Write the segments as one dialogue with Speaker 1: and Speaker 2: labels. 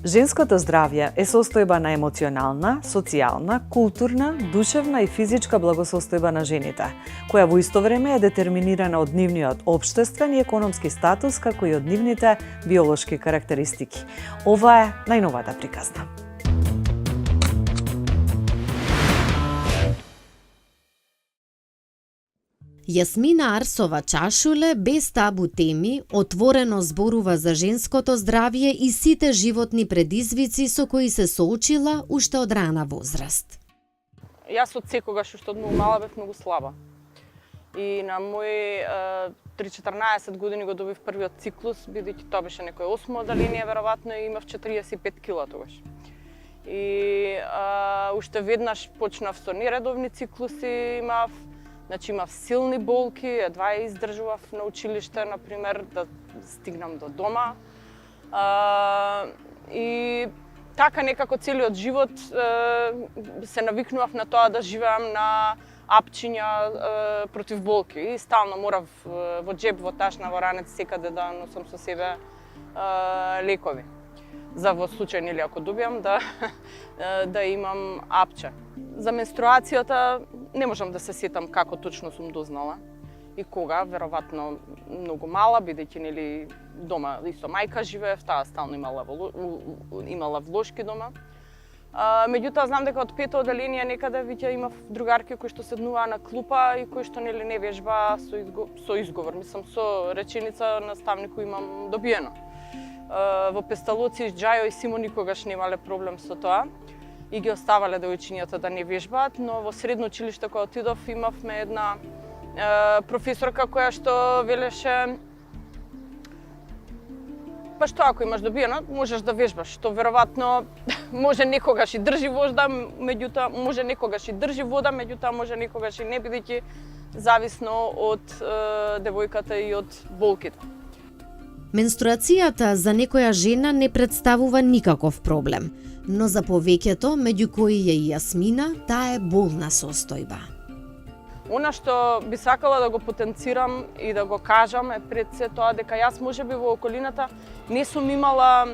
Speaker 1: Женското здравје е состојба на емоционална, социјална, културна, душевна и физичка благосостојба на жените, која во исто време е детерминирана од нивниот општествен и економски статус, како и од нивните биолошки карактеристики. Ова е најновата приказна.
Speaker 2: Јасмина Арсова Чашуле без табу теми отворено зборува за женското здравје и сите животни предизвици со кои се соочила уште од рана возраст.
Speaker 3: Јас од секогаш уште од многу мала бев многу слаба. И на мои 3-14 години го добив првиот циклус, бидејќи тоа беше некој 8 одделение веројатно и имав 45 кила тогаш. И уште веднаш почнав со нередовни циклуси, имав силни болки, едва ја издржував на училиште, например, да стигнам до дома. И така некако целиот живот се навикнував на тоа да живеам на апчиња против болки. И стално морав во джеб, во ташна, во ранец, секаде да носам со себе лекови. За во случај, нели, ако добијам, да имам апче. За менструацијата не можам да се сетам како точно сум дознала и кога, веројатно многу мала, бидејќи нели дома исто мајка живеев, таа стално имала влошки дома. Меѓутоа знам дека од пето одделение некаде веќе имав другарки кои што седнуваа на клупа и кои што нели не вежбаа со изговор, мислам со реченица наставнику имам добиено. Во Песталоци, Џајо и Симо никогаш немале проблем со тоа и ги оставале девојчињата да не вежбаат, но во средно училиште кога отидов имавме една професорка која што велеше па што ако имаш добиено, можеш да вежбаш, што веројатно може некогаш и држи вода, меѓутоа може некогаш и држи вода, меѓутоа може некогаш и не, бидејќи зависно од девојката и од болките.
Speaker 2: Менструацијата за некоја жена не представува никаков проблем, но за повеќето, меѓу кои е и Јасмина, таа е болна состојба.
Speaker 3: Она што би сакала да го потенцирам и да го кажам е пред се тоа дека јас можеби во околината не сум имала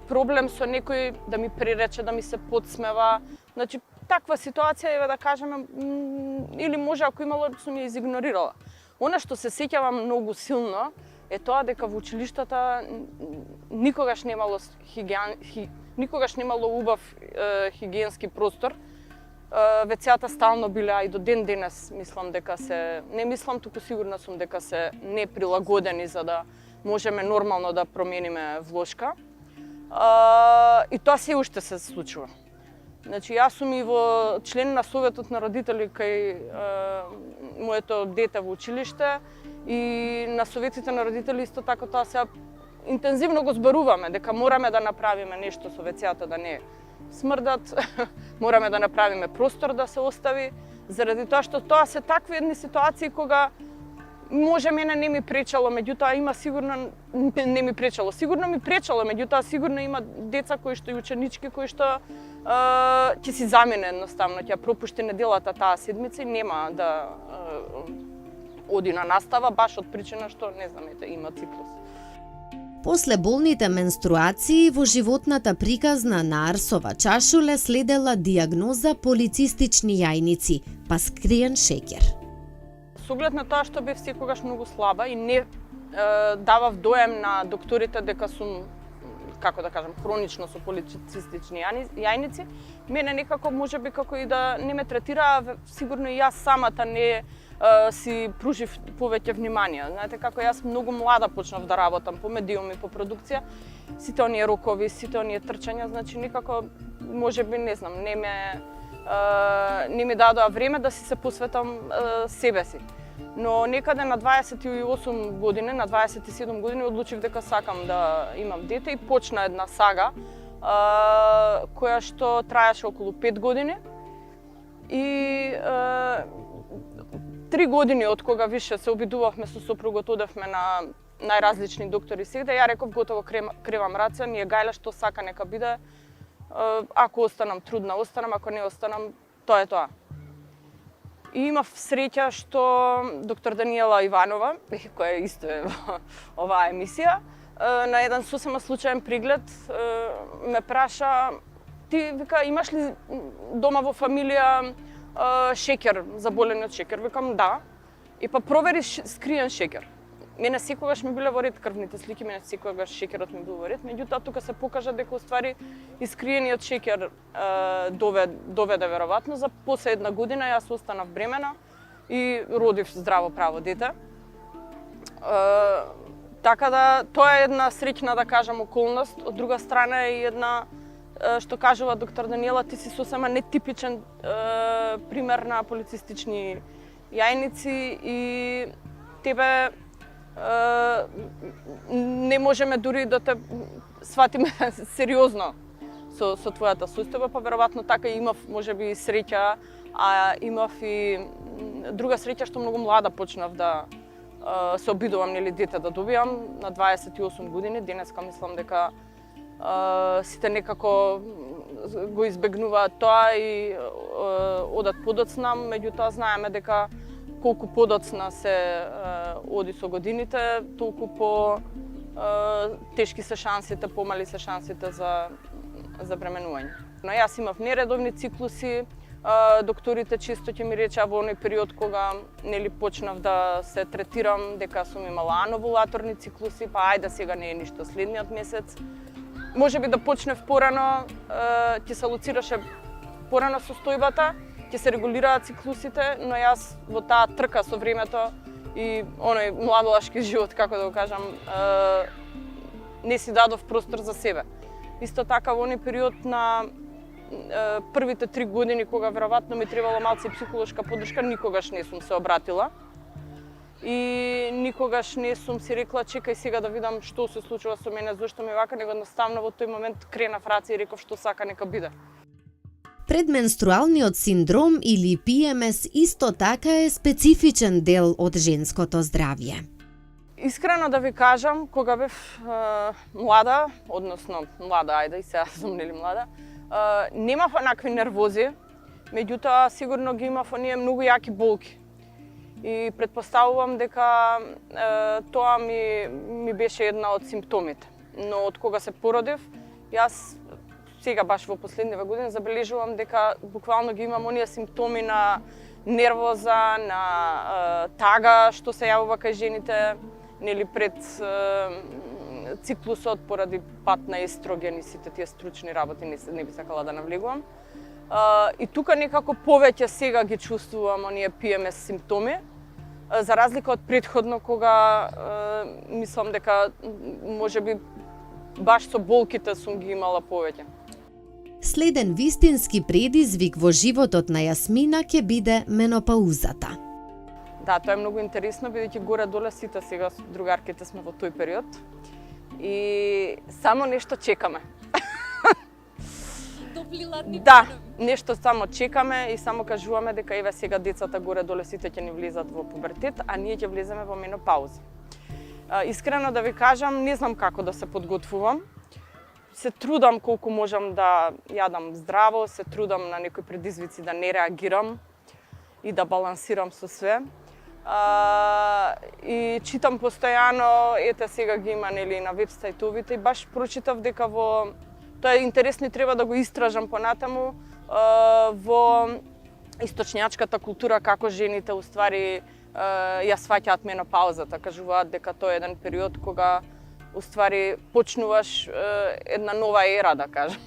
Speaker 3: проблем со некој да ми пререче, да ми се подсмева. Значи, таква ситуација е да кажеме, или може ако имало сум ја изигнорирала. Она што се сеќавам многу силно е тоа дека во училиштата никогаш немало убав хигиенски простор. Вецата стално биле, а и до ден денес мислам дека не мислам, туку сигурна сум дека се неприлагодени за да можеме нормално да промениме влошка. И тоа се уште се случува. Значи, јас сум и во член на Советот на родители кај моето дете во училиште и на советите на родители исто така тоа се интензивно го зборуваме дека мораме да направиме нешто со вецјата да не смрдат, мораме да направиме простор да се остави, заради тоа што тоа се такви едни ситуации кога може мене не ми пречало, меѓутоа има сигурно не ми пречало. Сигурно ми пречало, меѓутоа сигурно има деца кои што и ученички кои што ќе си замене едноставно, ќе пропушти неделата таа седмица и нема да оди на настава баш од причина што не знам, има циклус.
Speaker 2: После болните менструации во животната приказна на Арсова Чашуле следела дијагноза полицистични јајници, па скриен шеќер.
Speaker 3: Со оглед на тоа што бев секогаш многу слаба и не давав доем на докторите дека сум, како да кажам, хронично со полицистични јајници, мене некако можеби како и да не ме третираа, сигурно и јас самата не си пружив повеќе внимание. Знаете како јас многу млада почнав да работам по медиуми, по продукција, сите оние рокови, сите оние трчања, значи никако можеби не знам, не ми дадоа време да си се посветам себе си. Но некаде на 28 години, на 27 години одлучив дека сакам да имам дете и почна една сага која што траеше околу 5 години и 3 години од кога више се обидувавме со сопругот, одевме на најразлични доктори сегде, ја реков готово кревам раце, ми е гајле што сака нека биде. Ако останам трудна, останам, ако не останам, тоа е тоа. И имав среќа што доктор Даниела Иванова, која исто е во оваа емисија, на еден сосема случаен преглед ме праша: ти, вика, имаш ли дома во фамилија шеќер, заболени од шеќер? Викам да. И па провери скриен шеќер. Мене секогаш ми биле во ред крвните слики, мене секогаш шеќерот ми бил во ред, меѓутоа тука се покажа дека уствари искриениот шеќер доведе веројатно за после една година јас останав бремена и родив здраво право дете. Така да тоа е една среќна, да кажам, околност. Од друга страна е една, што кажува доктор Даниела, ти си сосема нетипичен пример на полицистични јајници и тебе не можеме дури да те сватиме сериозно со твојата состојба, па веројатно така имав можеби среќа, а имав и друга среќа што многу млада почнав да се обидувам дете да добијам на 28 години. Денеска мислам дека сите некако го избегнуваат тоа и одат подоцна, меѓутоа знаеме дека колку подоцна се оди со годините, толку по тешки се шансите, помали се шансите за бременување. Но јас имав нередовни циклуси. Докторите често ќе ми речеа во оној период кога почнав да се третирам дека сум имала ановулаторни циклуси, па ајде сега не е ништо следниот месец. Можеби да почнев порано, ќе се лоцираше порано состојбата, ќе се регулираат циклусите, но јас во таа трка со времето и оној младолашки живот, како да го кажам, не си дадов простор за себе. Исто така во оној период на првите 3 години, кога веројатно ми требало малце психолошка поддршка, никогаш не сум се обратила. И никогаш не сум си рекла: чекај сега да видам што се случува со мене, зошто ми вака, него едноставно во тој момент кренав раце и реков што сака нека биде.
Speaker 2: Предменструалниот синдром или PMS исто така е специфичен дел од женското здравје.
Speaker 3: Искрено да ви кажам, кога бев млада, односно млада, ајде и сега сум нели млада, немав онакви нервози, меѓутоа сигурно ги имав оние многу јаки болки. И предпоставувам дека тоа ми беше една од симптомите. Но од кога се породив, јас сега баш во последниве години забележувам дека буквално ги имам оние симптоми на нервоза, на тага што се јавува кај жените, нели пред циклусот поради пат на естроген и сите тие стручни работи не би сакала да навлегувам. И тука некако повеќе сега ги чувствувам оние PMS симптоми, за разлика од претходно кога мислам дека можеби баш со болките сум ги имала повеќе.
Speaker 2: Следен вистински предизвик во животот на Јасмина ќе биде менопаузата.
Speaker 3: Да, тоа е многу интересно, бидејќи горе-доле сите сега другарките сме во тој период и само нешто чекаме. Да, нешто само чекаме и само кажуваме дека еве сега децата горе-доле сите ќе ни влезат во пубертет, а ние ќе влеземе во менопауза. Искрено да ви кажам, не знам како да се подготвувам. Се трудам колку можам да јадам здраво, се трудам на некои предизвици да не реагирам и да балансирам со све. И читам постојано, ете сега ги има нели на веб сајтовите и баш прочитав дека тоа е интересно и треба да го истражам понатаму во источњачката култура како жените уствари ја сваќаат менопаузата, кажуваат дека тоа е еден период кога уствари почнуваш една нова ера, да кажам.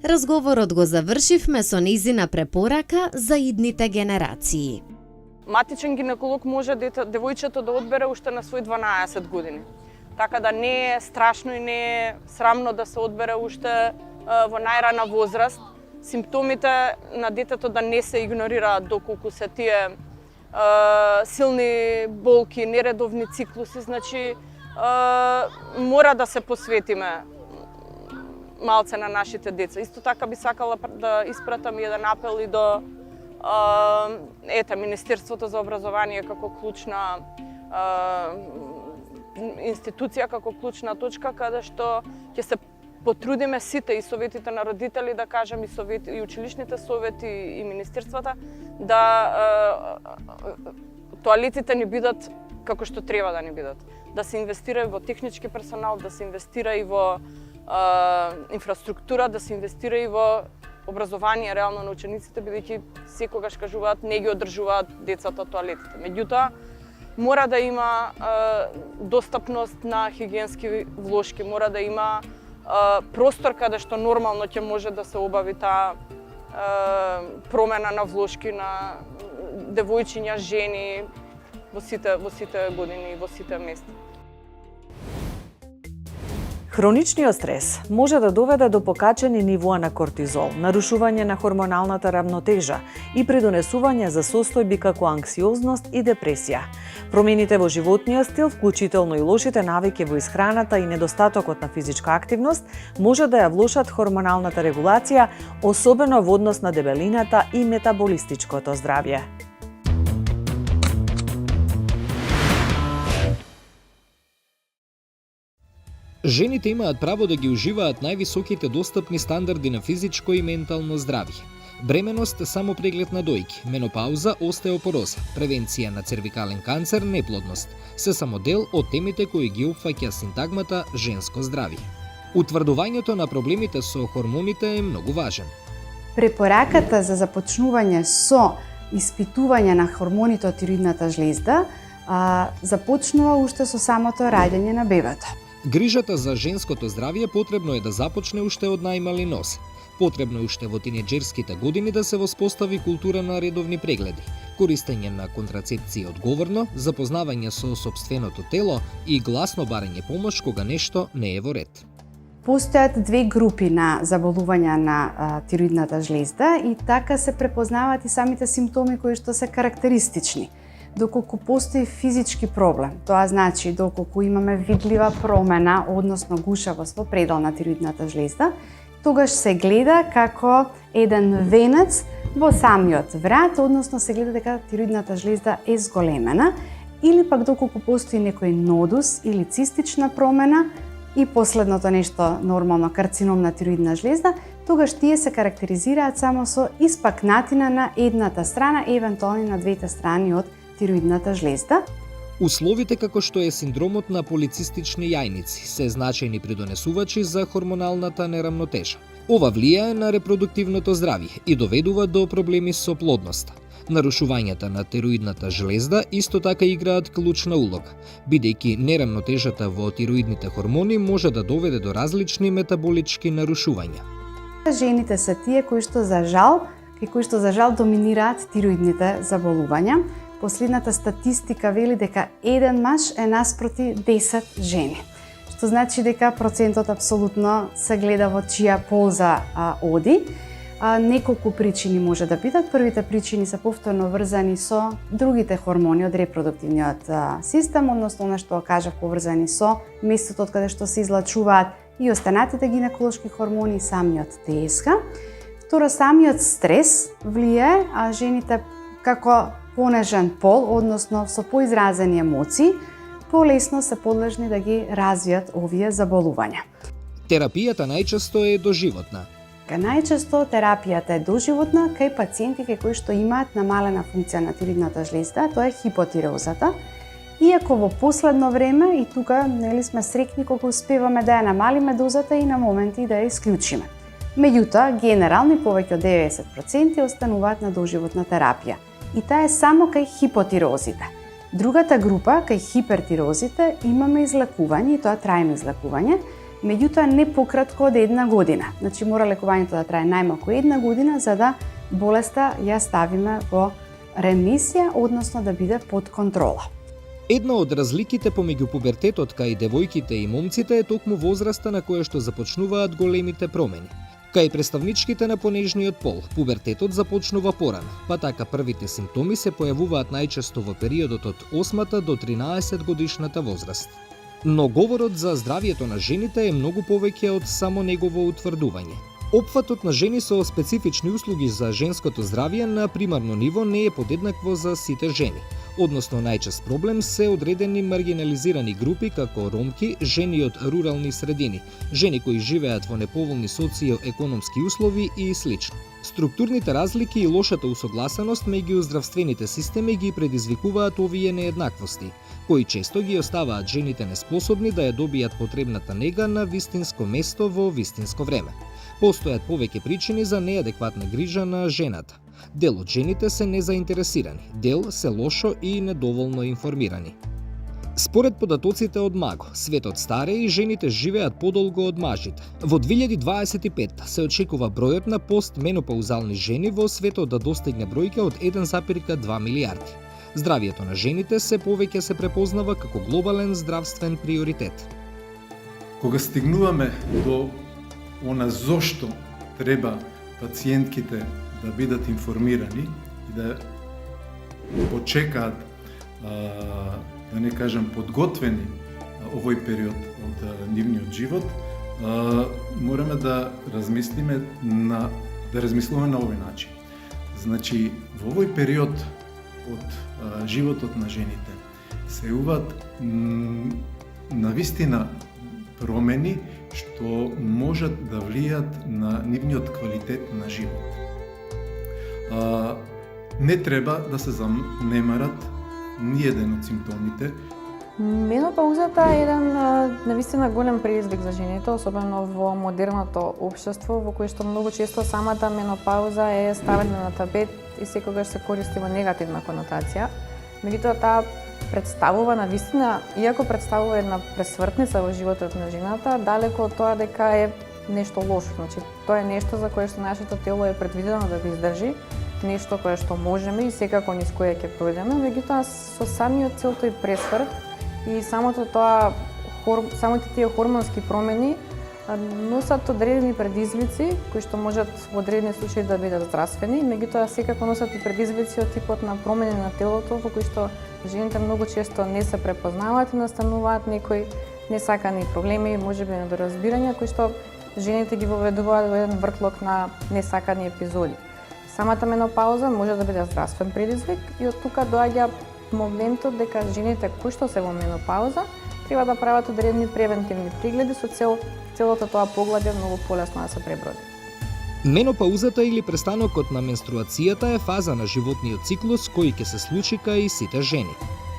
Speaker 2: Разговорот го завршивме со нејзина препорака за идните генерации.
Speaker 3: Матичен гинеколог може девојчето да одбере уште на свој 12 години. Така да не е страшно и не е срамно да се одбере уште во најрана возраст. Симптомите на детето да не се игнорираат доколку се тие силни болки, нередовни циклуси, значи мора да се посветиме малце на нашите деца. Исто така би сакала да испратам еден апел и до Министерството за образование како клучна институција, како клучна точка, каде што ќе се потрудиме сите и советите на родители, да кажем, и училишните совети и министерствата, да тоалетите ни бидат како што треба да ни бидат. Да се инвестира и во технички персонал, да се инвестира и во инфраструктура, да се инвестира и во образование реално на учениците, бидејќи секогаш кажуваат не ги одржуваат децата тоалетите. Меѓутоа, мора да има достапност на хигиенски влошки, мора да има простор каде што нормално ќе може да се обави таа промена на влошки на девојчиња, жени во сите години и во сите места.
Speaker 1: Хроничниот стрес може да доведе до покачени нивоа на кортизол, нарушување на хормоналната рамнотежа и придонесување за состојби како анксиозност и депресија. Промените во животниот стил, вклучително и лошите навики во исхраната и недостатокот на физичка активност, може да ја влошат хормоналната регулација, особено во однос на дебелината и метаболистичкото здравје.
Speaker 4: Жените имаат право да ги уживаат највисоките достапни стандарди на физичко и ментално здравје. Бременост, само преглед на дојки, менопауза, остеопороза, превенција на цервикален канцер, неплодност, се само дел од темите кои ги опфаќа синтагмата женско здравје. Утврдувањето на проблемите со хормоните е многу важен.
Speaker 5: Препораката за започнување со испитување на хормоните од тироидната жлезда започнува уште со самото раѓање на бебето.
Speaker 4: Грижата за женското здравје потребно е да започне уште од најмали нос. Потребно е уште во тинеџерските години да се воспостави култура на редовни прегледи, користење на контрацепција одговорно, запознавање со сопственото тело и гласно барање помош кога нешто не е во ред.
Speaker 5: Постојат две групи на заболувања на тироидната жлезда и така се препознаваат и самите симптоми кои што се карактеристични. Доколку постои физички проблем, тоа значи доколку имаме видлива промена, односно гушавост во предел на тироидната жлезда, тогаш се гледа како еден венец во самиот врат, односно се гледа дека тироидната жлезда е зголемена, или пак доколку постои некој нодус или цистична промена и последното нешто нормално карцином на тироидна жлезда, тогаш тие се карактеризираат само со испакнатина на едната страна, евентуално на двете страни од тироидната жлезда.
Speaker 4: Условите како што е синдромот на полицистични јајници се значајни придонесувачи за хормоналната нерамнотежа. Ова влијае на репродуктивното здравје и доведува до проблеми со плодноста. Нарушувањата на тироидната жлезда исто така играат клучна улога, бидејќи нерамнотежата во тироидните хормони може да доведе до различни метаболички нарушувања.
Speaker 5: Жените се тие кои што за жал доминираат тироидните заболувања. Последната статистика вели дека еден маж е наспроти 10 жени. Што значи дека процентот апсолутно се гледа во чија полза оди. Неколку причини може да бидат. Првите причини се повторно врзани со другите хормони од репродуктивниот систем, односно она што кажав поврзани со местото од каде што се излачуваат и останатите гинеколошки хормони, самиот ТСХ. Второ, самиот стрес влијае, а жените како понежен пол, односно со поизразени емоции, полесно се подлежни да ги развијат овие заболувања.
Speaker 4: Терапијата најчесто е доживотна.
Speaker 5: Најчесто терапијата е доживотна кај пациенти кои што имаат намалена функција на тироидната жлезда, тоа е хипотиреозата. Иако во последно време и тука сме среќни кога успеваме да ја намалиме дозата и на моменти да ја исклучиме. Меѓутоа, генерално и повеќе од 90% остануваат на доживотна терапија. И таа е само кај хипотирозите. Другата група, кај хипертирозите, имаме излекување, и тоа трајно излекување, меѓутоа не пократко од 1 година. Значи мора лекувањето да трае најмалку 1 година за да болеста ја ставиме во ремисија, односно да биде под контрола.
Speaker 4: Една од разликите помеѓу пубертетот кај девојките и момците е токму возраста на која што започнуваат големите промени. Кај представничките на понежниот пол, пубертетот започнува порано, па така првите симптоми се појавуваат најчесто во периодот од 8 до 13 годишната возраст. Но говорот за здравјето на жените е многу повеќе од само негово утврдување. Опфатот на жени со специфични услуги за женското здравје на примарно ниво не е подеднакво за сите жени. Односно најчест проблем се одредени маргинализирани групи како ромки, жени од рурални средини, жени кои живеат во неповолни социо-економски услови и слично. Структурните разлики и лошата усогласеност меѓу здравствените системи ги предизвикуваат овие нееднаквости, кои често ги оставаат жените неспособни да ја добијат потребната нега на вистинско место во вистинско време. Постојат повеќе причини за неадекватна грижа на жената. Дел од жените се незаинтересирани, дел се лошо и недоволно информирани. Според податоците од МАГО, светот старе и жените живеат подолго од мажите. Во 2025 се очекува бројот на постменопаузални жени во светот да достигне бројка од 1,2 милиарди. Здравието на жените се повеќе се препознава како глобален здравствен приоритет.
Speaker 6: Кога стигнуваме до она зошто треба пациентките да бидат информирани и да почекаат, да не кажам подготвени овој период од нивниот живот, мораме да размислуваме на овој начин. Значи, во овој период од животот на жените се јавуваат навистина промени што можат да влијат на нивниот квалитет на живот. Не треба да се занемарат ниеден од симптомите.
Speaker 7: Менопаузата е еден навистина голем предизвик за жените, особено во модерното општество, во кое што многу често самата менопауза е ставена на табет и секогаш се користи во негативна конотација. Меѓутоа, таа представува навистина, иако представува една пресвртница во животот на жената, далеко од тоа дека е нешто лошо. Значи, тоа е нешто за кое што нашето тело е предвидено да го издржи, нешто кое што можеме и секако низ кое ќе пројдеме, меѓутоа со самиот цел тој пресврт и самите тие хормонски промени носат одредени предизвици кои што можат во одредени случаи да бидат здравствени, меѓутоа секако носат и предизвици од типот на промени на телото во кои што жените многу често не се препознаваат и настануваат некои несакани проблеми, можеби недоразбирања кои што жените ги воведуваат во еден вртлок на несакани епизоди. Самата менопауза може да биде здравствен предизвик и од тука доаѓа моментот дека жените кои што се во менопауза треба да прават одредени превентивни прегледи со цел целото тоа поглавје многу полесно да се преброди.
Speaker 4: Менопаузата или престанокот на менструацијата е фаза на животниот циклус кој ќе се случи кај сите жени.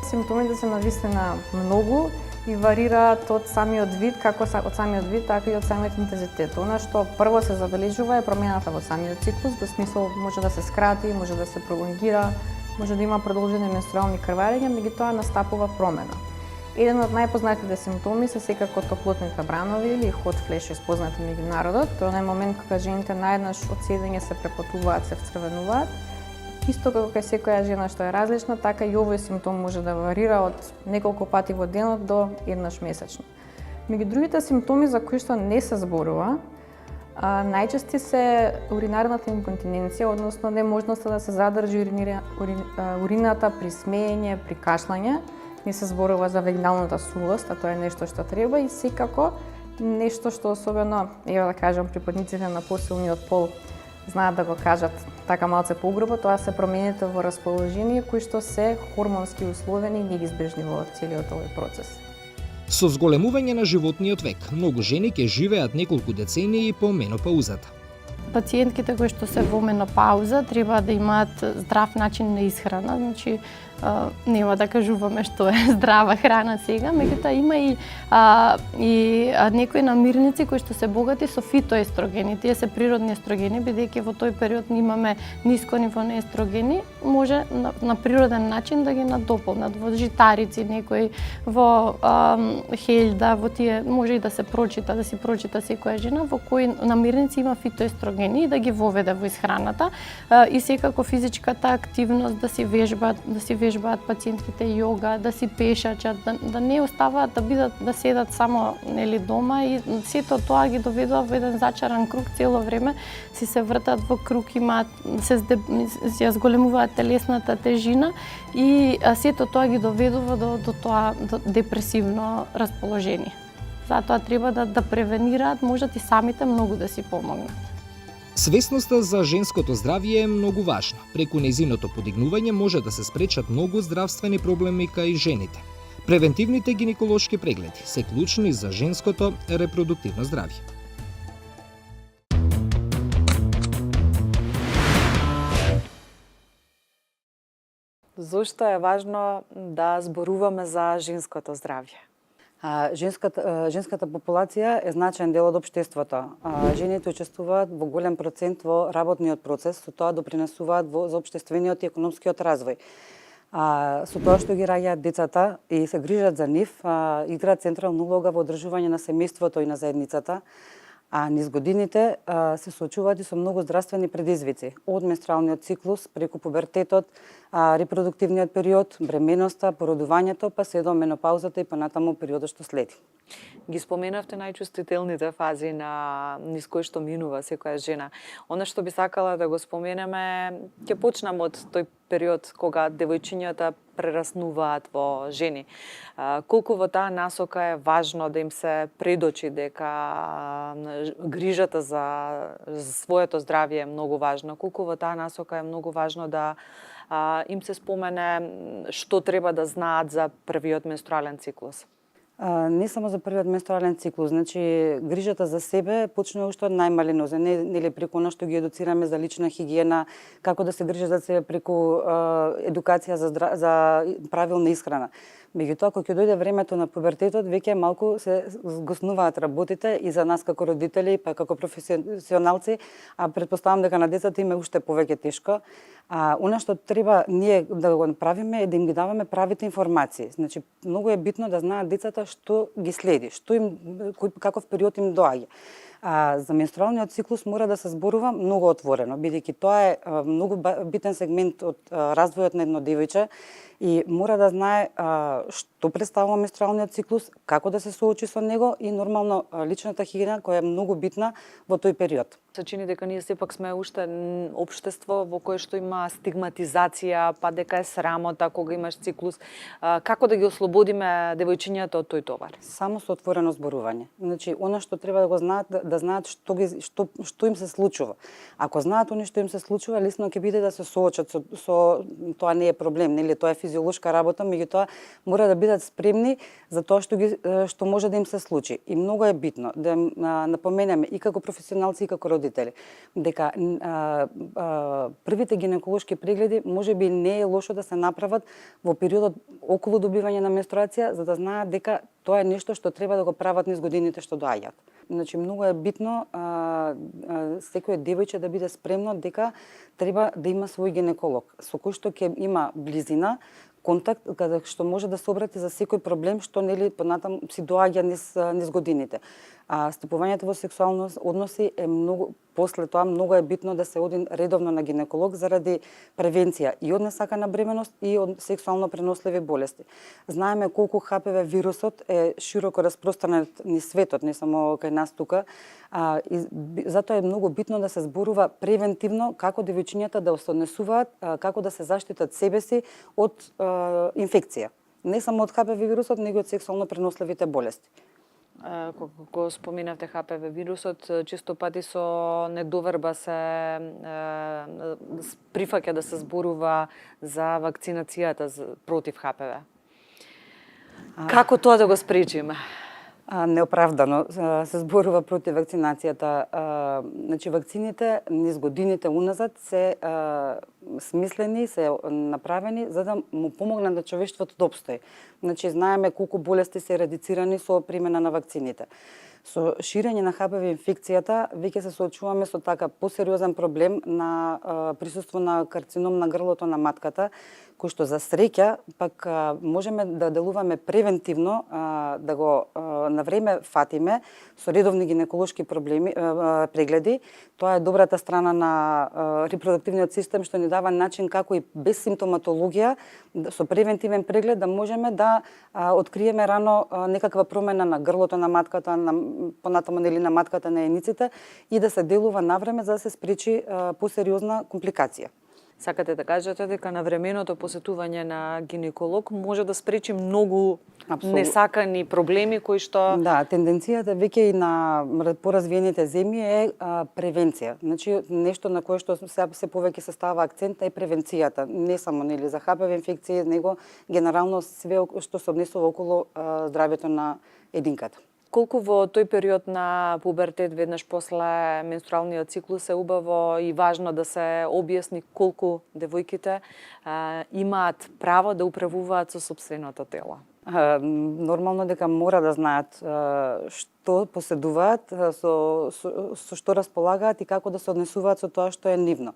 Speaker 7: Симптомите се навистина многу и варираат од самиот вид, така и од самиот интензитет. Она што прво се забележува е промената во самиот циклус, во смисол може да се скрати, може да се пролонгира, може да има продолжени менструални крварења, меѓутоа настапува промена. Еден од најпознатите симптоми се секако топлотните бранови или hot flash испознати меѓу народот. Тоа е момент кога жените наеднаш од седење се препотуваат, се вцрвенуваат. Исто како кај секоја жена што е различна, така и овој симптом може да варира од неколку пати во денот до еднаш месечно. Меѓу другите симптоми за кои што не се зборува, најчести се уринарната инконтиненција, односно неможноста да се задржи урината при смеење, при кашлање. Не се зборува за вагиналната сувост, а тоа е нешто што треба и секако нешто што особено, да кажам, припадниците на посилниот пол знаат да го кажат така малце погрубо, тоа се промените во расположение кои што се хормонски условени и неизбежни во целиот овој процес.
Speaker 4: Со зголемување на животниот век, многу жени ќе живеат неколку децении по менопаузата.
Speaker 8: Пациентките кои што се во менопауза треба да имаат здрав начин на исхрана, значи нема да кажуваме што е здрава храна сега, меѓутоа има и некои намирници кои што се богати со фитоестрогени. Тие се природни естрогени, бидејќи во тој период имаме ниско ниво на естрогени, може на природен начин да ги надополнат во житарици, некои во хелјда, во тие може и да се прочита, да си прочита секоја жена во кои намирници има фитоестрогени и да ги воведе во исхраната и секако физичката активност да си вежбаат пациентките јога, да си пешачат, да не оставаат да седат само дома и сето тоа ги доведува во еден зачаран круг, цело време си се вртат во круг, се ја зголемуваат телесната тежина и сето тоа ги доведува до тоа депресивно расположение. Затоа треба да превенираат, можат и самите многу да си помогнат.
Speaker 4: Свесноста за женското здравје е многу важна. Преку нејзиното подигнување може да се спречат многу здравствени проблеми кај жените. Превентивните гинеколошки прегледи се клучни за женското репродуктивно здравје.
Speaker 1: Зошто е важно да зборуваме за женското здравје?
Speaker 9: Женската популација е значаен дел од општеството. Жените учествуваат во голем процент во работниот процес, со тоа допринесуваат за општествениот и економскиот развој. Со тоа што ги раѓаат децата и се грижат за нив, играат централна улога во одржување на семејството и на заедницата, а низ годините се соочуваат и со многу здравствени предизвици, од менструалниот циклус, преку пубертетот, репродуктивниот период, бременоста, породувањето, па се до менопаузата и понатаму периодот што следи.
Speaker 1: Ги споменавте најчувствителните фази низ кои што минува секоја жена. Она што би сакала да го споменеме, ќе почнам од тој период кога девојчињата прераснуваат во жени. Колку во таа насока е важно да им се предочи дека грижата за своето здравје е многу важно. Колку во таа насока е многу важно да им се спомене што треба да знаат за првиот менструален циклус.
Speaker 9: Не само за првиот менструален циклус, значи грижата за себе почнува уште од најмали нозе, нели преку она што ги едуцираме за лична хигиена, како да се грижат за себе преку едукација за правилна исхрана. Меѓутоа, кога ќе дојде времето на пубертетот, веќе малку се згоснуваат работите и за нас како родители, па како професионалци, а претпоставам дека на децата им е уште повеќе тешко. Она што треба ние да го направиме е да им ги даваме правите информации. Значи, многу е битно да знаат децата што ги следи, каков период им доаѓа. За менструалниот циклус мора да се зборува многу отворено, бидејќи тоа е многу битен сегмент од развојот на едно девојче и мора да знае што представува менструалниот циклус, како да се соочи со него и нормално личната хигиена која е многу битна во тој период.
Speaker 1: Се чини дека ние сепак сме уште општество во кое што има стигматизација, па дека е срамота кога имаш циклус. Како да ги ослободиме девојчињата од тој товар?
Speaker 9: Само со отворено зборување. Значи, она што треба да го знаат, да знаат што им се случува. Ако знаат она што им се случува, лесно ќе биде да се соочат со тоа не е проблем, нели, тоа е физиолошка работа, меѓутоа мора да бидат спремни за тоа што може да им се случи. И многу е битно да напоменеме и како професионалци и како родители дека првите гинеколошки прегледи можеби не е лошо да се направат во периодот околу добивање на менструација, за да знаат дека тоа е нешто што треба да го прават низ годините што доаѓаат. Значи, многу е битно секој девојче да биде спремно дека треба да има свој гинеколог, со кој што ќе има близина, контакт, каде што може да се обрати за секој проблем што нели понатаму си доаѓа низ годините. Стапувањето во сексуални односи е многу, после тоа многу е битно да се оди редовно на гинеколог заради превенција и од несакана бременост и од сексуално преносливи болести. Знаеме колку ХПВ вирусот е широко распространет низ светот, не само кај нас тука. И затоа е многу битно да се зборува превентивно како девојчињата да се однесуваат, како да се заштитат себе си од инфекција. Не само од ХПВ вирусот, него од сексуално преносливите болести.
Speaker 1: Кога го споминавте ХПВ вирусот, често пати со недоверба се прифаќа да се зборува за вакцинацијата против ХПВ. Како тоа да го спречиме?
Speaker 9: Неоправдано се зборува против вакцинацијата. Значи, вакцините низ годините уназад се смислени, се направени за да му помогнат на човештвото да опстои. Значи, знаеме колку болести се ерадицирани со примена на вакцините. Со ширење на ХПВ инфекцијата веќе се соочуваме со така посериозен проблем на присуство на карцином на грлото на матката, кој што за среќа пак можеме да делуваме превентивно, да го на време фатиме со редовни гинеколошки прегледи. Тоа е добрата страна на репродуктивниот систем што ни дава начин како и без симптоматологија со превентивен преглед да можеме да откриеме рано некаква промена на грлото на матката, понатаму нели на матката на јајниците и да се делува навреме за да се спречи посериозна компликација.
Speaker 1: Сакате да кажете дека навременото посетување на гинеколог може да спречи многу несакани проблеми кои што...
Speaker 9: Да, тенденцијата веќе и на поразвиените земји е превенција. Значи, нешто на кое што се повеќе се става акцент е превенцијата. Не само нели за ХПВ инфекции, него генерално све што се однесува околу здравјето на единката.
Speaker 1: Колку во тој период на пубертет, веднаш после менструалниот циклус, е убаво и важно да се објасни колку девојките имаат право да управуваат со сопственото тело?
Speaker 9: Нормално дека мора да знаат што поседуваат, со што располагаат и како да се однесуваат со тоа што е нивно.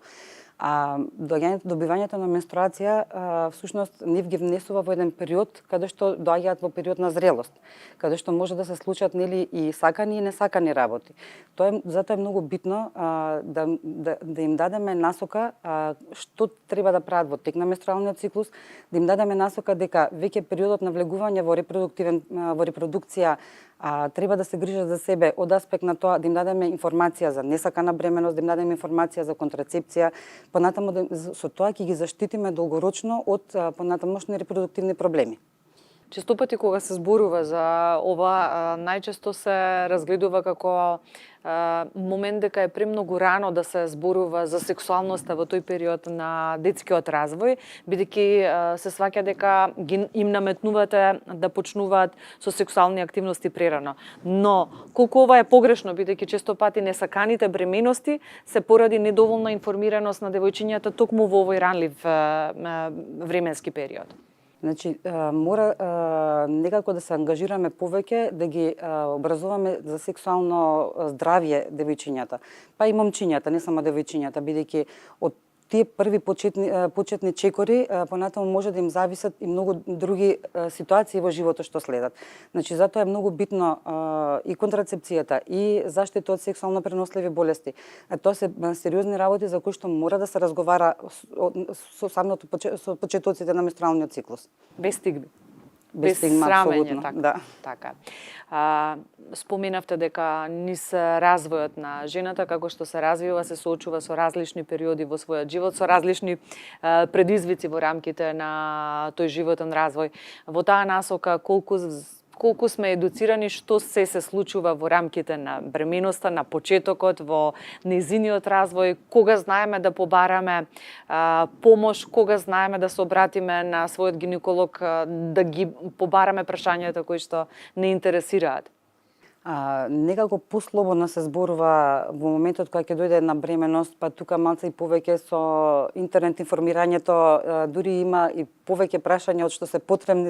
Speaker 9: Добивањето на менструација всушност нив ги внесува во еден период каде што доаѓаат во период на зрелост, каде што може да се случат нели и сакани и несакани работи. Затоа е многу битно да им дадеме насока што треба да прават во тек на менструалниот циклус, да им дадеме насока дека веќе периодот на влегување во репродукција треба да се грижат за себе од аспект на тоа да им дадеме информација за несакана бременост, да им дадеме информација за контрацепција, понатаму со тоа ќе ги заштитиме долгорочно од понатамошни репродуктивни проблеми.
Speaker 1: Често пати кога се зборува за ова, најчесто се разгледува како момент дека е премногу рано да се зборува за сексуалноста во тој период на детскиот развој, бидејќи се сваќа дека им наметнувате да почнуваат со сексуални активности прерано. Но колку ова е погрешно, бидејќи често пати несаканите бременности се поради недоволна информираност на девојчињата токму во овој ранлив временски период.
Speaker 9: Значи, мора некако да се ангажираме повеќе, да ги образуваме за сексуално здравје девојчињата, па и момчињата, не само девојчињата, бидејќи од тие први почетни чекори понатаму може да им зависат и многу други ситуации во животот што следат. Значи, затоа е многу битно и контрацепцијата и заштита од сексуално преносливи болести. Тоа се сериозни работи за кои што мора да се разговара со почетоците на менструалниот циклус.
Speaker 1: Без стигми.
Speaker 9: Без стигма,
Speaker 1: срамење,
Speaker 9: апсолутно.
Speaker 1: Така. Споменавте дека низ развојот на жената, како што се развива, се соочува со различни периоди во својот живот, со различни предизвици во рамките на тој животен развој. Во таа насока, колку сме едуцирани што се случува во рамките на бременоста, на почетокот, во незиниот развој, кога знаеме да побараме помош, кога знаеме да се обратиме на својот гинеколог, да ги побараме прашањата кои што не интересираат.
Speaker 9: Некако послободно се зборува во моментот кога ќе дојде една бременост, па тука малце и повеќе со интернет информирањето, дури има и повеќе прашања од што се потребни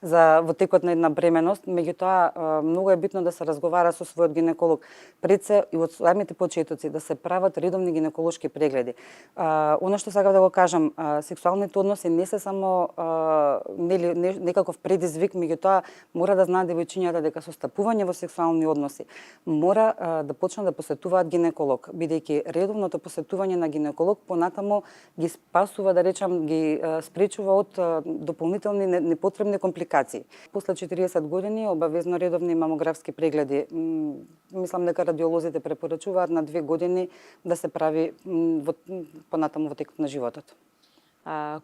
Speaker 9: за во текот на една бременост, меѓутоа многу е битно да се разговара со својот гинеколог пред се и од самите почетоци да се прават редовни гинеколошки прегледи. Она што сакам да го кажам, сексуалните односи не се само некаков предизвик, меѓутоа мора да знаат девојчињата дека со стапување во сексуални односи мора да почнат да посетуваат гинеколог, бидејќи редовното посетување на гинеколог понатаму ги спасува, да речам, ги спречува од дополнителни непотребни компликации. После 40 години обавезно редовни мамографски прегледи. Мислам дека радиолозите препорачуваат на 2 години да се прави понатаму во текот на животот.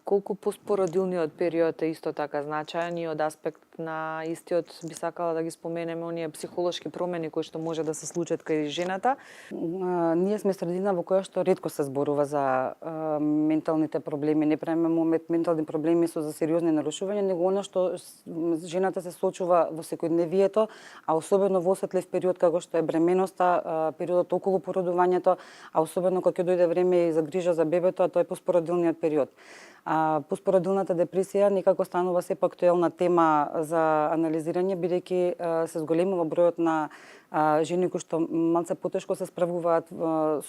Speaker 1: Колку постпородилниот период е исто така значаен и од аспект на истиот би сакала да ги споменеме оние психолошки промени кои што може да се случат кај жената.
Speaker 9: Ние сме средина во која што ретко се зборува за менталните проблеми. Не правиме ментални проблеми со за сериозни нарушувања, него она што жената се соочува во секојдневието, а особено во осетлив период како што е бременоста, периодот околу породувањето, а особено кога ќе дојде време и за грижа за бебето, а тоа е постпородилниот период. Постпородилната депресија некако станува сепак актуелна тема за анализирање, бидејќи се зголемува бројот на жени кои што малце потешко се справуваат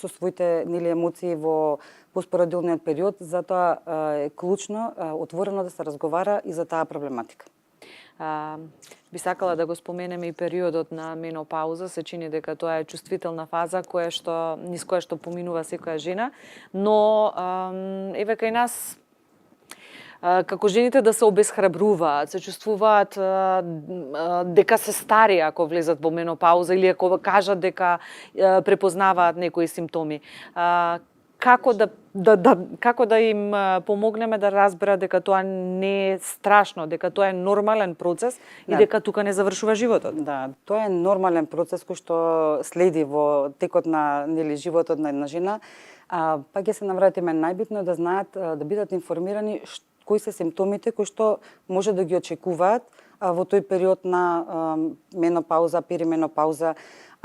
Speaker 9: со своите емоции во постпородилниот период, затоа е клучно отворено да се разговара и за таа проблематика.
Speaker 1: Би сакала да го споменеме и периодот на менопауза, се чини дека тоа е чувствителна фаза низ која што поминува секоја жена, но еве кај нас како жените да се обесхрабруваат, се чувствуваат дека се стари ако влезат во менопауза или ако кажат дека препознаваат некои симптоми. како да им помогнеме да разберат дека тоа не е страшно, дека тоа е нормален процес и дека тука не завршува животот.
Speaker 9: Да, тоа е нормален процес кој што следи во текот на животот на една жена. Па ќе се навратиме, најбитно е да знаат, да бидат информирани кои се симптомите кои што може да ги очекуваат во тој период на менопауза, перименопауза,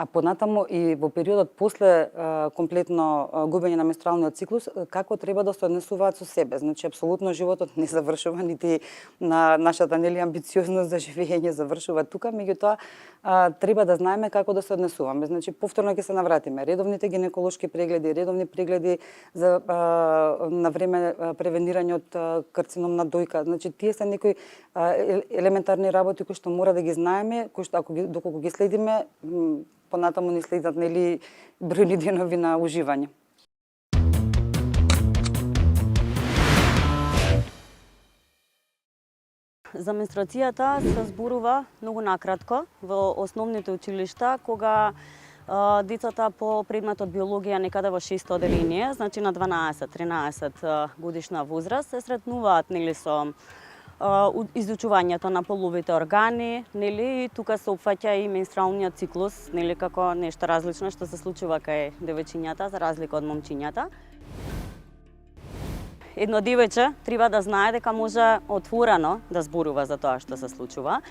Speaker 9: а понатаму и во периодот после комплетно губење на менструалниот циклус, како треба да се однесуваат со себе. Значи, апсолутно животот не завршува, нити на нашата амбициозност за живење завршува тука, меѓутоа треба да знаеме како да се однесуваме. Значи, повторно ќе се навратиме. Редовните гинеколошки прегледи, редовни прегледи за на време превенирање од карцином на дојка. Значи, тие се некои елементарни работи кои што мора да ги знаеме, кои што доколку ги следиме, понатаму ни следат бројни денови на уживање.
Speaker 10: За менструацијата се зборува многу накратко во основните училишта, кога децата по предметот биологија некаде во 6-то оделение, значи на 12-13 годишна возраст, се сретнуваат со изучувањето на половите органи, и тука се опфаќа и менструалниот циклус, како нешто различно што се случува кај девојчињата за разлика од момчињата. Едно девојче треба да знае дека може отворено да зборува за тоа што се случува.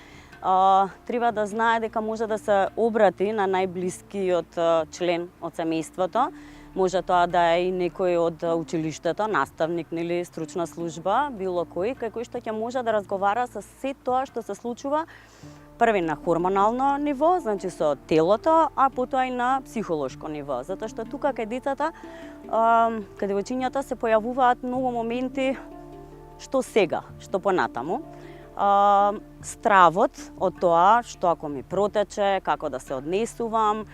Speaker 10: Треба да знае дека може да се обрати на најблискиот член од семејството. Може тоа да е и некој од училиштето, наставник, стручна служба, било кој, кај кој што ќе може да разговара со се тоа што се случува први на хормонално ниво, значи со телото, а потоа и на психолошко ниво. Затоа што тука кај децата, кај девојчињата се појавуваат многу моменти што сега, што понатаму. Стравот од тоа што ако ми протече, како да се однесувам,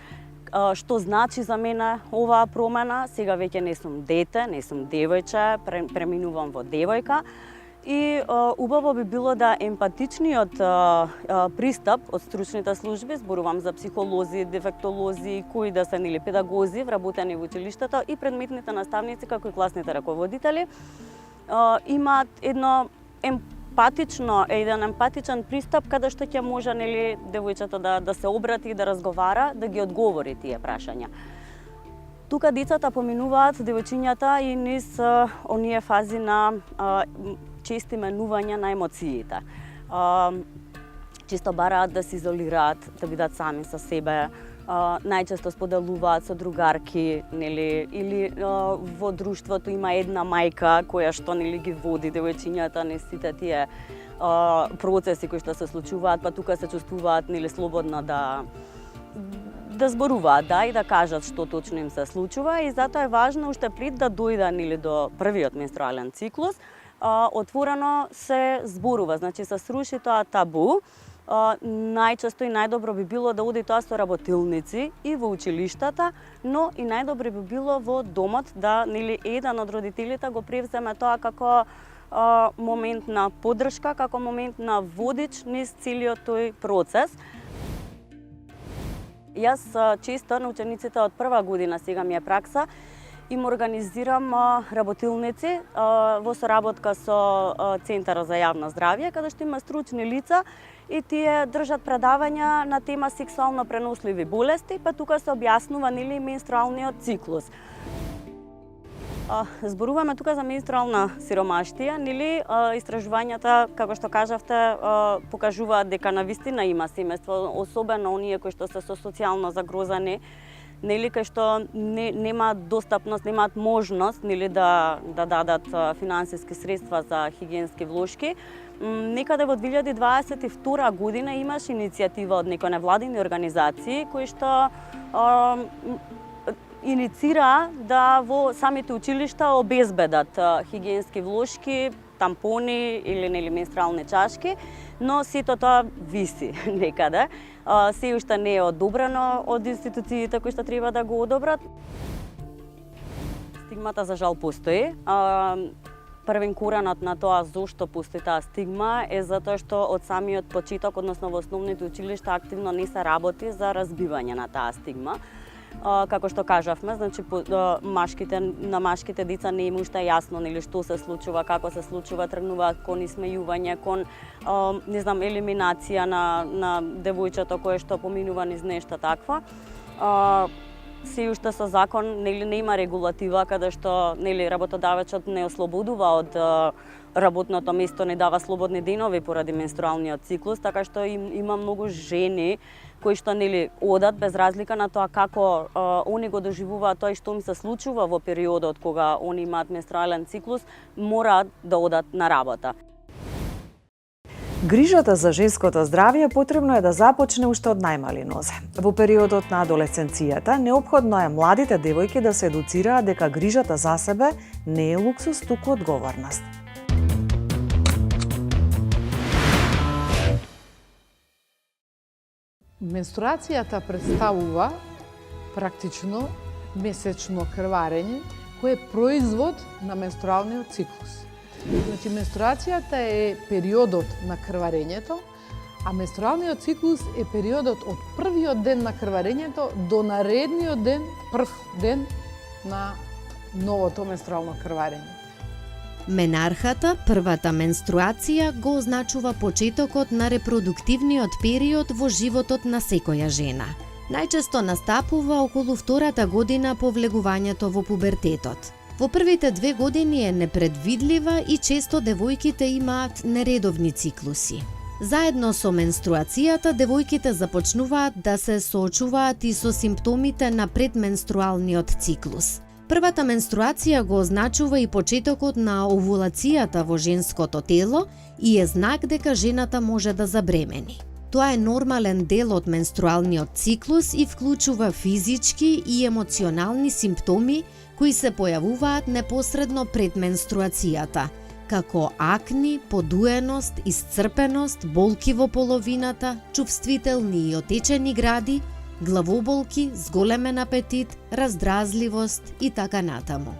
Speaker 10: што значи за мене оваа промена. Сега веќе не сум дете, не сум девојче, преминувам во девојка. И убаво би било да емпатичниот пристап од стручните служби, зборувам за психолози, дефектолози, кои да се педагози вработени во училиштето и предметните наставници, како и класните раководители, имаат еден емпатичен пристап каде што ќе може девојчето да се обрати, да разговара, да ги одговори тие прашања. Тука децата поминуваат, девојчињата, и низ оние фази на чести менувања на емоциите. Често бараат да се изолираат, да бидат сами со себе, најчесто споделуваат со другарки, или во друштвото има една мајка која што ги води девојчињата на сите тие процеси кои што се случуваат, па тука се чувствуваат слободно да зборуваат, и да кажат што точно им се случува, и затоа е важно уште пред да дојде до првиот менструален циклус, отворено се зборува, значи се сруши тоа табу. Најчесто и најдобро би било да оди тоа со работилници и во училиштата, но и најдобро би било во домот да еден од родителите го превземе тоа како момент на поддршка, како момент на водич низ целиот тој процес. Јас често на учениците од прва година, сега ми е пракса, им организирам работилници во соработка со Центарот за јавно здравје, каде што има стручни лица и тие држат предавања на тема сексуално преносливи болести, па тука се објаснува менструалниот циклус. Зборуваме тука за менструална сиромаштија, истражувањата, како што кажавте, покажуваат дека навистина има семејство, особено оние кои што се со социјално загрозени, кај што немаат достапност, немаат можност да дадат финансиски средства за хигиенски влошки. Некаде во 2022 година имаш иницијатива од некои невладини организации кои што иницира да во самите училишта обезбедат хигиенски влошки, тампони или менструални чашки, но сето тоа виси некаде. Се уште не е одобрено од институциите кои што треба да го одобрат. Стигмата за жал постои. Првен коренот на тоа зошто постои таа стигма е затоа што од самиот почеток, односно во основните училишта, активно не се работи за разбивање на таа стигма. како што кажавме, значи на машките деца не им уште јасно нели што се случува, како се случува, тргнуваат кон исмејување, кон не знам елиминација на девојчето кое што поминува низ нешто таква. Се уште со закон нели не има регулатива каде што нели работодавачот не ослободува од работното место, не дава слободни денови поради менструалниот циклус, така што има многу жени кои што нели одат без разлика на тоа како они го доживуваат тоа и што им се случува во периодот кога они имаат менструален циклус, мораат да одат на работа.
Speaker 1: Грижата за женското здравје потребно е да започне уште од најмали нозе. Во периодот на адолесценцијата неопходно е младите девојки да се едуцираат дека грижата за себе не е луксус, туку одговорност.
Speaker 11: Менструацијата представува практично месечно крварење кое е производ на менструалниот циклус. Значи, менструацијата е периодот на крварењето, а менструалниот циклус е периодот од првиот ден на крварењето до наредниот ден, прв ден на новото менструално крварење.
Speaker 2: Менархата, првата менструација, го означува почетокот на репродуктивниот период во животот на секоја жена. Најчесто настапува околу втората година по влегувањето во пубертетот. Во првите 2 години е непредвидлива и често девојките имаат нередовни циклуси. Заедно со менструацијата, девојките започнуваат да се соочуваат и со симптомите на предменструалниот циклус. Првата менструација го означува и почетокот на овулацијата во женското тело и е знак дека жената може да забремени. Тоа е нормален дел од менструалниот циклус и вклучува физички и емоционални симптоми кои се појавуваат непосредно пред менструацијата, како акни, подуеност, исцрпеност, болки во половината, чувствителни и отечени гради, главоболки, зголемен апетит, раздразливост и така натаму.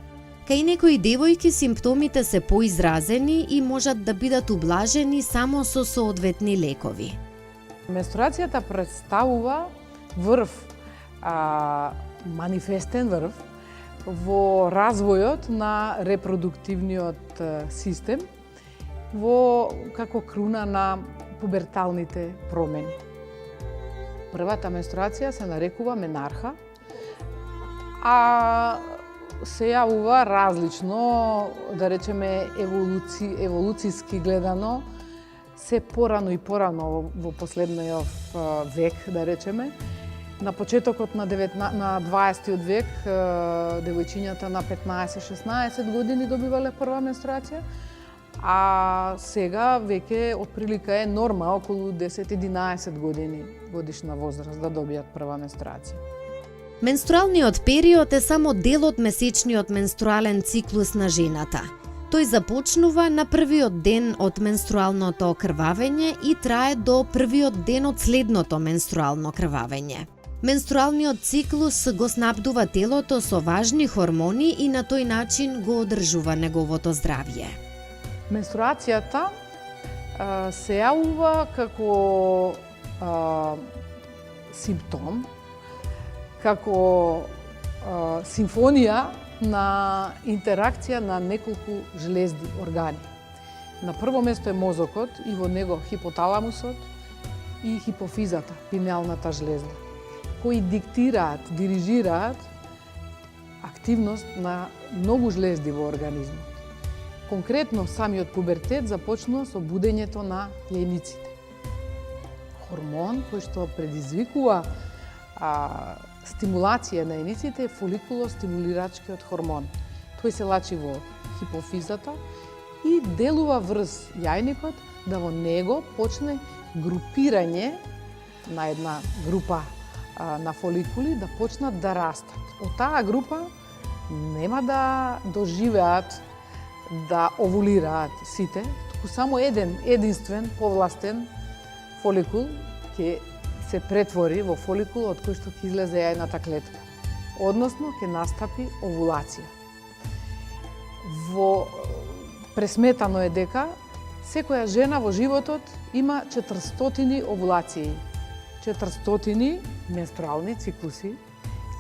Speaker 2: Кај некои девојки симптомите се поизразени и можат да бидат ублажени само со соодветни лекови.
Speaker 11: Менструацијата представува врв, манифестен врв, во развојот на репродуктивниот систем, како круна на пуберталните промени. Првата менструација се нарекува менарха, а се јавува различно, да речеме еволуцијски гледано, се порано и порано во последниот век, да речеме. На почетокот на 20 век девојчињата на 15-16 години добивале прва менструација, а сега веќе отприлика е норма околу 10-11 години годишна возраст да добијат прва менструација.
Speaker 2: Менструалниот период е само дел од месечниот менструален циклус на жената. Тој започнува на првиот ден од менструалното крвавење и трае до првиот ден од следното менструално крвавење. Менструалниот циклус го снабдува телото со важни хормони и на тој начин го одржува неговото здравје.
Speaker 11: Менструацијата се јавува како симптом, како симфонија на интеракција на неколку жлезди, органи. На прво место е мозокот и во него хипоталамусот и хипофизата, пинеалната жлезда, кои диктираат, дирижираат активност на многу жлезди во организмот. Конкретно, самиот пубертет започнува со будењето на јајниците. Хормон кој што предизвикува стимулација на јајниците е фоликулостимулирачкиот хормон. Тој се лачи во хипофизата и делува врз јајникот да во него почне групирање на една група на фоликули да почнат да растат. Од таа група нема да доживеат да овулираат сите, туку само единствен повластен фоликул ќе се претвори во фоликул од кој што ќе излезе јајната клетка. Односно, ќе настапи овулација. Пресметано е дека секоја жена во животот има 400 овулации, 400 менструални циклуси,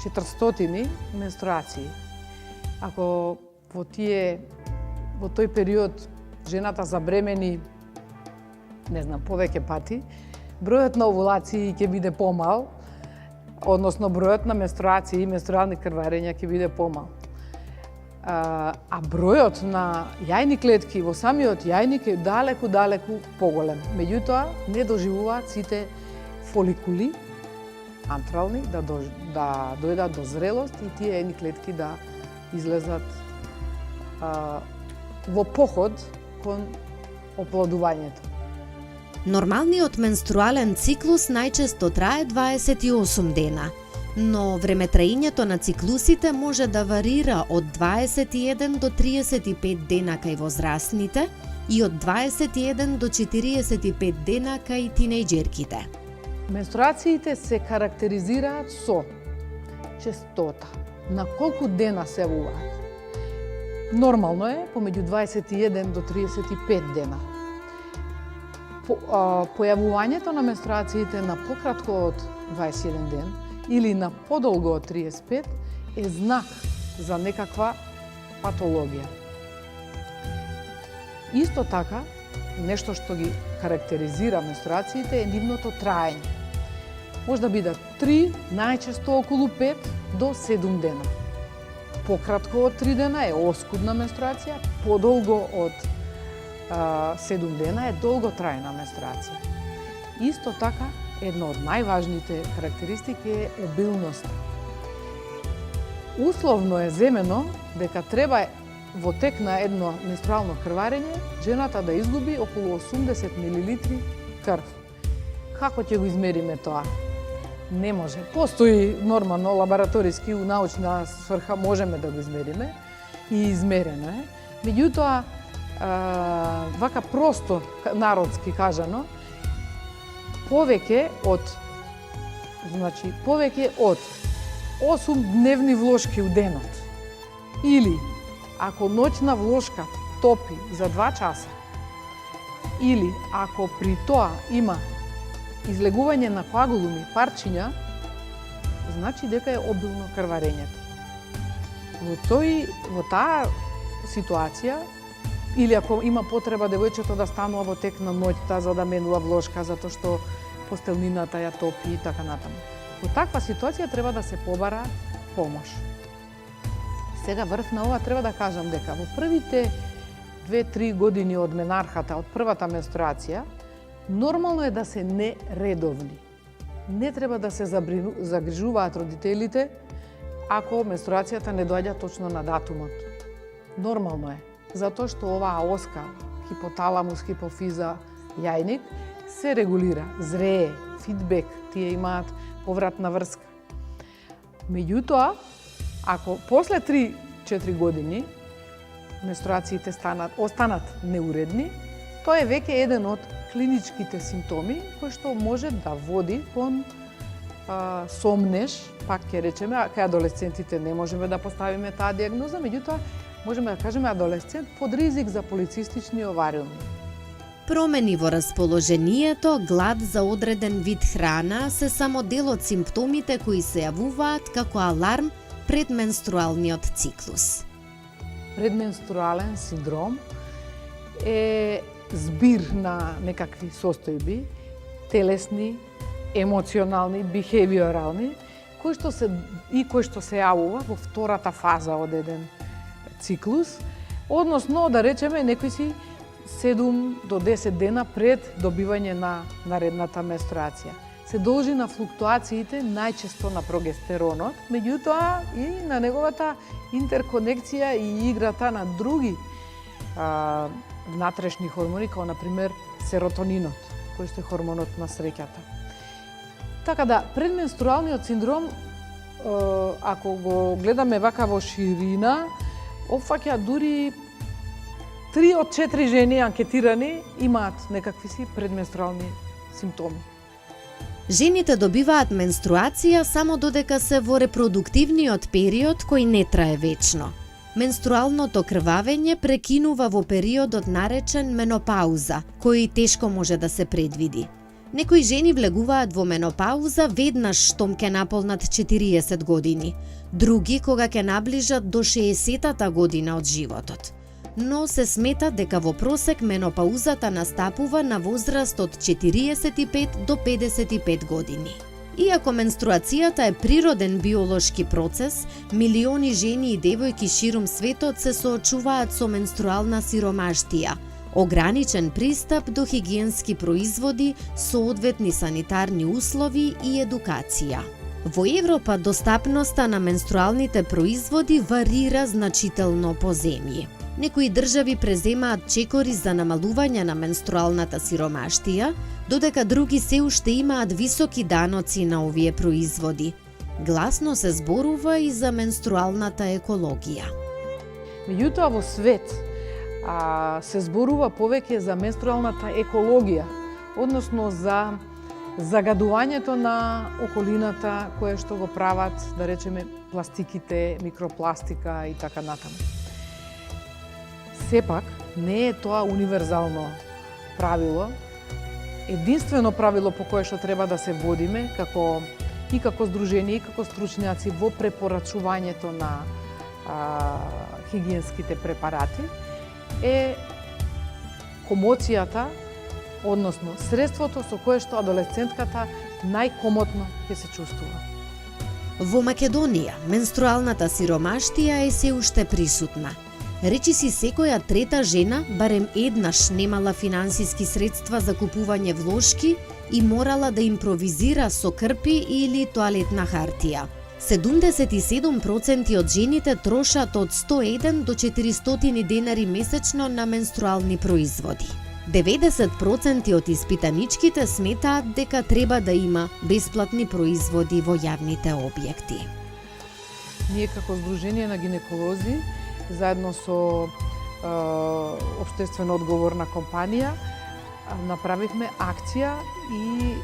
Speaker 11: 400 менструации. Ако во тој период жената забремени, не знам, повеќе пати, бројот на овулации ќе биде помал, односно бројот на менструации и менструални крварења ќе биде помал. А бројот на јајни клетки во самиот јајник е далеку поголем. Меѓутоа, не доживуваат сите фоликули антрални да дојдат до зрелост и тие јајни клетки да излезат во поход кон оплодувањето.
Speaker 2: Нормалниот менструален циклус најчесто трае 28 дена, но времетраењето на циклусите може да варира од 21 до 35 дена кај возрастните и од 21 до 45 дена кај тинејџерките.
Speaker 11: Менструациите се карактеризираат со честота, на колку дена се јавуваат. Нормално е помеѓу 21 до 35 дена. Појавувањето на менструациите на пократко од 21 ден или на подолго од 35 е знак за некаква патологија. Исто така, нешто што ги карактеризира менструациите е нивното траење. Може да бидат 3, најчесто околу 5 до 7 дена. Пократко од 3 дена е оскудна менструација, подолго од 7 дена е долготрајна менструација. Исто така, една од најважните карактеристики е обилноста. Условно е земено дека треба во тек на едно менструално крварење жената да изгуби околу 80 мл крв. Како ќе го измериме тоа? Не може. Постои нормално лабораториски у научна сфрха можеме да го измериме и измерено е. Меѓутоа, вака просто народски кажано, повеќе од 8 дневни влошки у денот или ако ноќна влошка топи за 2 часа или ако при тоа има излегување на коагулуми, парчиња, значи дека е обилно крварењето. Во таа ситуација, или ако има потреба девојчето да станува во тек на ноќта за да менува влошка, затоа што постелнината ја топи и така натаму. Во таква ситуација треба да се побара помош. Сега врв на ова треба да кажам дека во првите 2-3 години од менархата, од првата менструација, нормално е да се нередовни. Не треба да се загрижуваат родителите ако менструацијата не доаѓа точно на датумот. Нормално е, затоа што оваа оска, хипоталамус, хипофиза, јајник, се регулира, зрее, фидбек, тие имаат повратна врска. Меѓутоа, ако после 3-4 години менструациите останат неуредни, тоа е веќе еден од клиничките симптоми кои што може да води кон сомнеж, пак ќе речеме, кај адолесцентите не можеме да поставиме таа диагноза, меѓутоа можеме да кажеме адолесцент под ризик за полицистични овариуми.
Speaker 2: Промени во расположението, глад за одреден вид храна се само дел од симптомите кои се јавуваат како аларм пред менструалниот циклус.
Speaker 11: Предменструален синдром е збир на некакви состојби, телесни, емоционални, бихевиорални, кои што се јавува во втората фаза од еден циклус, односно да речеме некои си 7 до 10 дена пред добивање на наредната менструација. Се должи на флуктуациите најчесто на прогестеронот, меѓутоа и на неговата интерконекција и играта на други внатрешни хормони, како например серотонинот, кој што е хормонот на среќата. Така да, предменструалниот синдром, ако го гледаме вака во ширина, опфаќа дури 3 од 4 жени анкетирани имаат некакви си предменструални симптоми.
Speaker 2: Жените добиваат менструација само додека се во репродуктивниот период кој не трае вечно. Менструалното крвавење прекинува во периодот наречен менопауза, кој тешко може да се предвиди. Некои жени влегуваат во менопауза веднаш штом ке наполнат 40 години, други кога ке наближат до 60-та година од животот. Но се смета дека во просек менопаузата настапува на возраст од 45 до 55 години. Иако менструацијата е природен биолошки процес, милиони жени и девојки ширум светот се соочуваат со менструална сиромаштија, ограничен пристап до хигиенски производи, соодветни санитарни услови и едукација. Во Европа достапноста на менструалните производи варира значително по земји. Некои држави преземаат чекори за намалување на менструалната сиромаштија, додека други се уште имаат високи даноци на овие производи. Гласно се зборува и за менструалната екологија.
Speaker 11: Меѓутоа во свет се зборува повеќе за менструалната екологија, односно за загадувањето на околината кое што го прават, да речеме, пластиките, микропластика и така натаму. Сепак, не е тоа универзално правило, единствено правило по кое што треба да се водиме како здружение и како стручњаци во препорачувањето на хигиенските препарати е комоцијата, односно средството со кое што адолесцентката најкомотно ќе се чувствува.
Speaker 2: Во Македонија, менструалната сиромаштија е се уште присутна. Речиси секоја трета жена барем еднаш немала финансиски средства за купување влошки и морала да импровизира со крпи или тоалетна хартија. 77% од жените трошат од 101 до 400 денари месечно на менструални производи. 90% од испитаничките сметаат дека треба да има бесплатни производи во јавните објекти.
Speaker 11: Ние како Сдружение на гинеколози заедно со Општествено одговорна компанија направивме акција и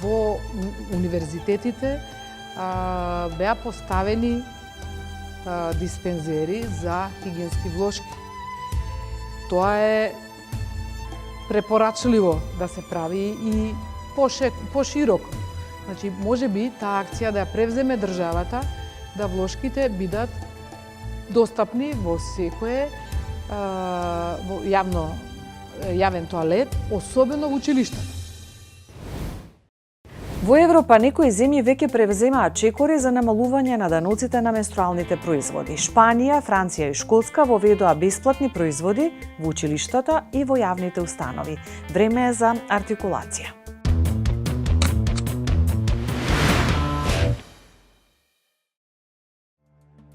Speaker 11: во универзитетите беа поставени диспензери за хигиенски влошки. Тоа е препорачливо да се прави и пошироко. Значи, може би таа акција да ја превземе државата, да влошките бидат достапни во секое јавен тоалет, особено во училиштата.
Speaker 1: Во Европа некои земји веќе превземаат чекори за намалување на даноците на менструалните производи. Шпанија, Франција и Шкотска воведоа бесплатни производи во училиштата и во јавните установи. Време е за артикулација.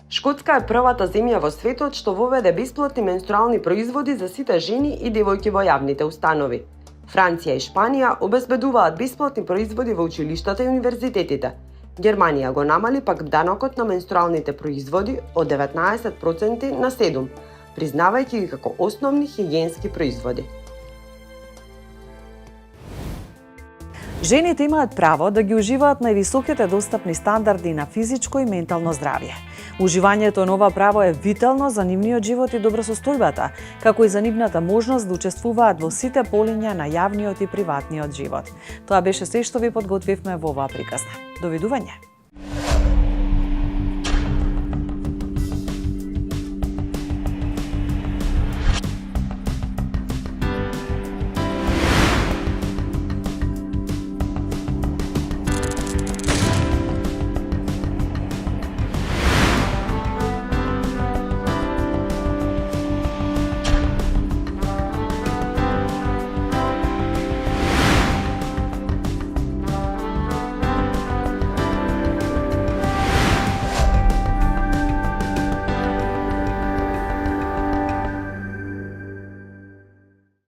Speaker 12: Шкотска е првата земја во светот што воведе бесплатни менструални производи за сите жени и девојки во јавните установи. Франција и Шпанија обезбедуваат бесплатни производи во училиштата и универзитетите. Германија го намали пак данокот на менструалните производи од 19% на 7%, признавајќи ги како основни хигиенски производи.
Speaker 1: Жените имаат право да ги уживаат највисоките достапни стандарди на физичко и ментално здравје. Уживањето на ова право е витално за нивниот живот и добросостојбата, како и за нивната можност да учествуваат во сите полиња на јавниот и приватниот живот. Тоа беше се што ви подготвивме во оваа приказна. Довидување!